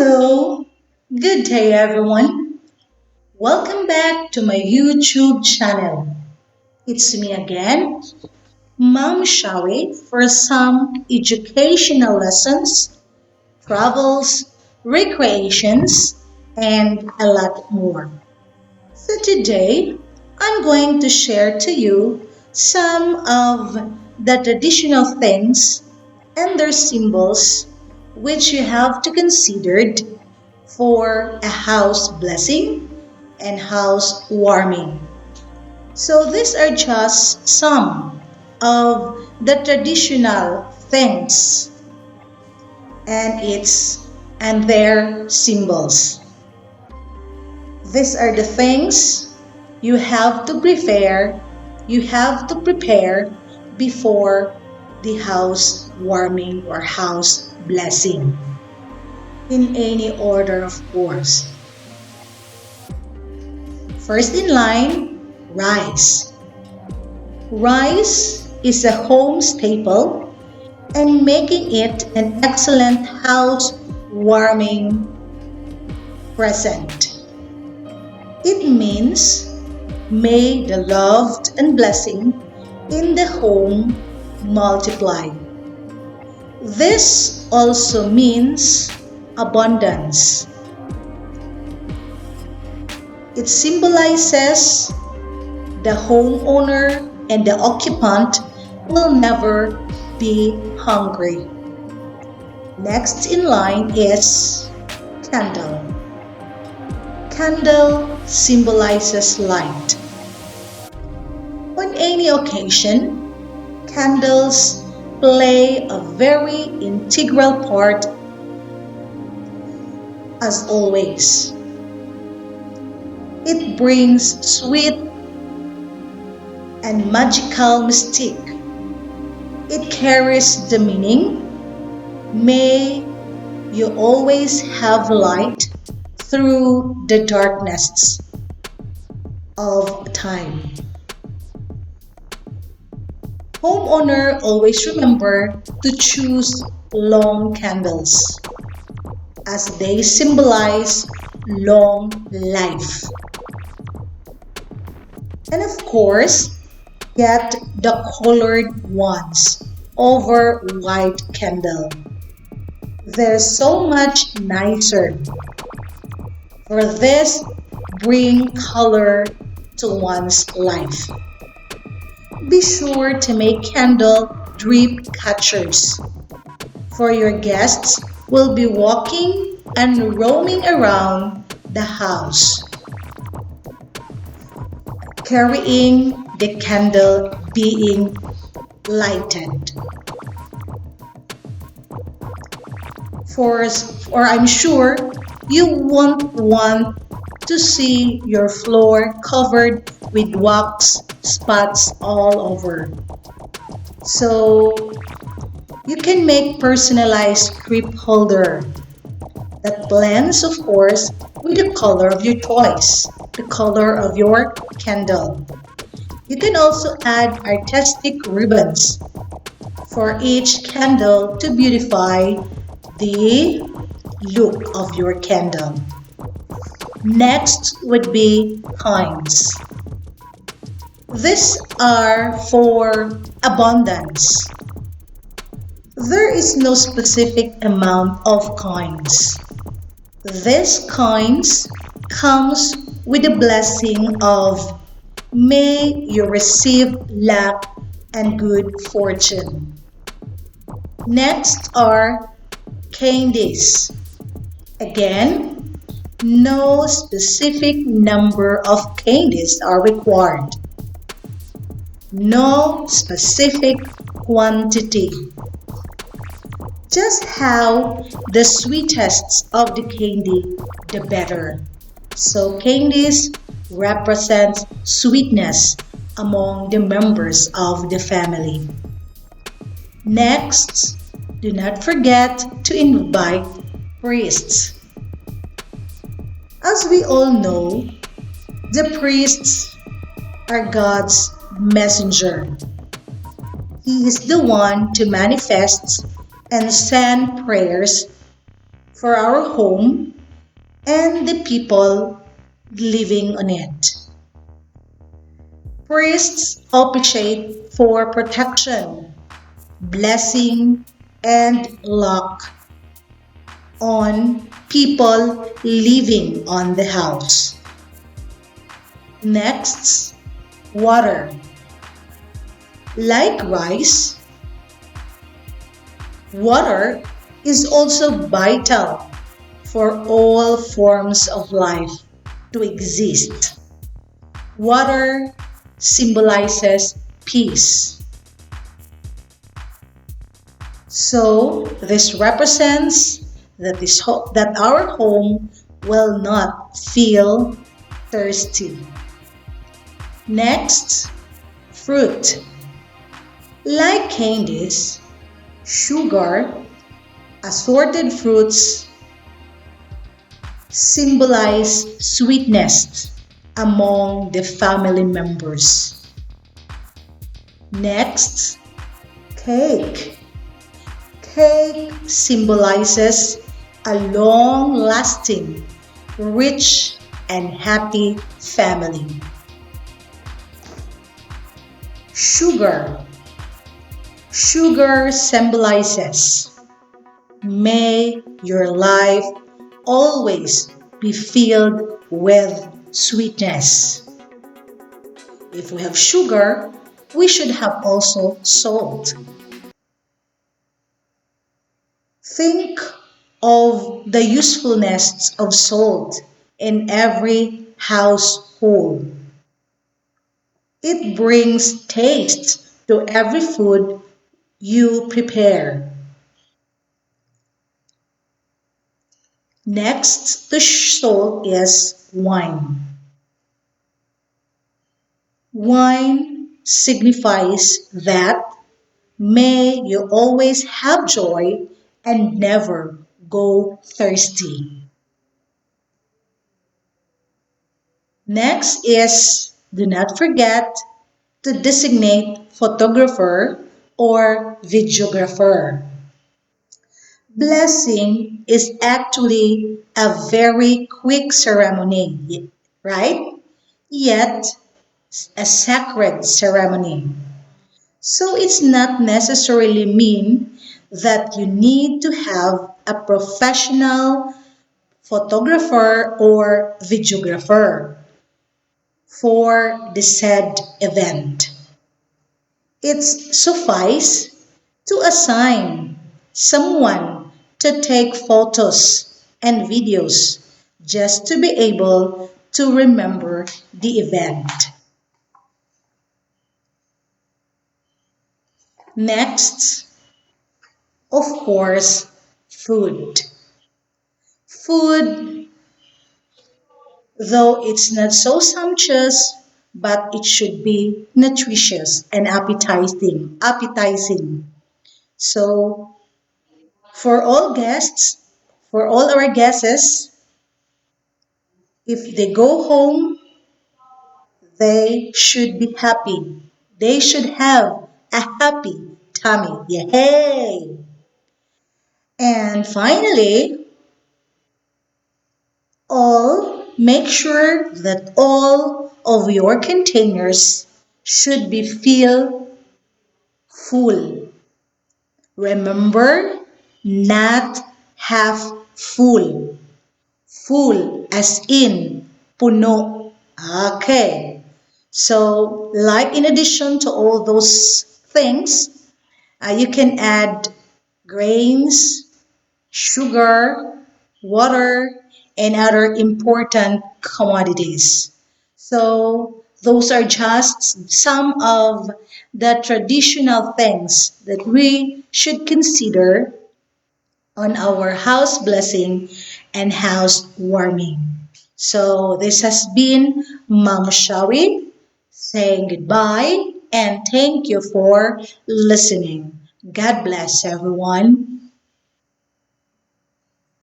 Hello, good day everyone. Welcome back to my YouTube channel. It's me again, Mom Shawie, for some educational lessons, travels, recreations, and a lot more. So today, I'm going to share to you some of the traditional things and their symbols which you have to consider for a house blessing and house warming. So these are just some of the traditional things and their symbols. These are the things you have to prepare before the house warming or house blessing. In any order, of course. First in line, rice. Rice is a home staple and making it an excellent house warming present. It means may the love and blessing in the home multiply. This also means abundance. It symbolizes the homeowner and the occupant will never be hungry. Next in line is candle. Candle symbolizes light. On any occasion, candles play a very integral part as always. It brings sweet and magical mystique. It carries the meaning, may you always have light through the darkness of time. Homeowner always remember to choose long candles as they symbolize long life. And of course, get the colored ones over white candle. They're so much nicer. For this, bring color to one's life. Be sure to make candle drip catchers, for your guests will be walking and roaming around the house, carrying the candle being lighted. For I'm sure you won't want to see your floor covered with wax spots all over. So you can make personalized script holder that blends, of course, with the color of your choice, the color of your candle. You can also add artistic ribbons for each candle to beautify the look of your candle. Next would be coins. These are for abundance. There is no specific amount of coins. These coins comes with the blessing of may you receive luck and good fortune. Next are candies. Again, no specific number of candies are required. No specific quantity. Just how the sweetest of the candy, the better. So candies represent sweetness among the members of the family. Next, do not forget to invite priests. As we all know, the priests are God's messenger. He is the one to manifest and send prayers for our home and the people living on it. Priests officiate for protection, blessing, and luck on people living on the house. Next, water. Like rice, water is also vital for all forms of life to exist. Water symbolizes peace. So this represents that our home will not feel thirsty. Next, fruit. Like candies, sugar, assorted fruits symbolize sweetness among the family members. Next, cake. Cake symbolizes a long-lasting, rich, and happy family. Sugar. Sugar symbolizes, may your life always be filled with sweetness. If we have sugar, we should have also salt. Think of the usefulness of salt in every household. It brings taste to every food you prepare. Next to salt is wine. Wine signifies that may you always have joy and never go thirsty. Next is, do not forget to designate photographer or videographer. Blessing is actually a very quick ceremony, right? Yet a sacred ceremony. So it's not necessarily mean that you need to have a professional photographer or videographer for the said event. It's suffice to assign someone to take photos and videos just to be able to remember the event. Next, of course, food. Food, though it's not so sumptuous, but it should be nutritious and appetizing. So, for all guests, for all our guests, if they go home, they should be happy. They should have a happy tummy. Yay! And finally, all make sure that all of your containers should be filled full. Remember, not half full. Full as in puno. Okay. So, like in addition to all those things, you can add grains, sugar, water, and other important commodities. So, those are just some of the traditional things that we should consider on our house blessing and house warming. So, this has been Mom Shawie saying goodbye and thank you for listening. God bless everyone.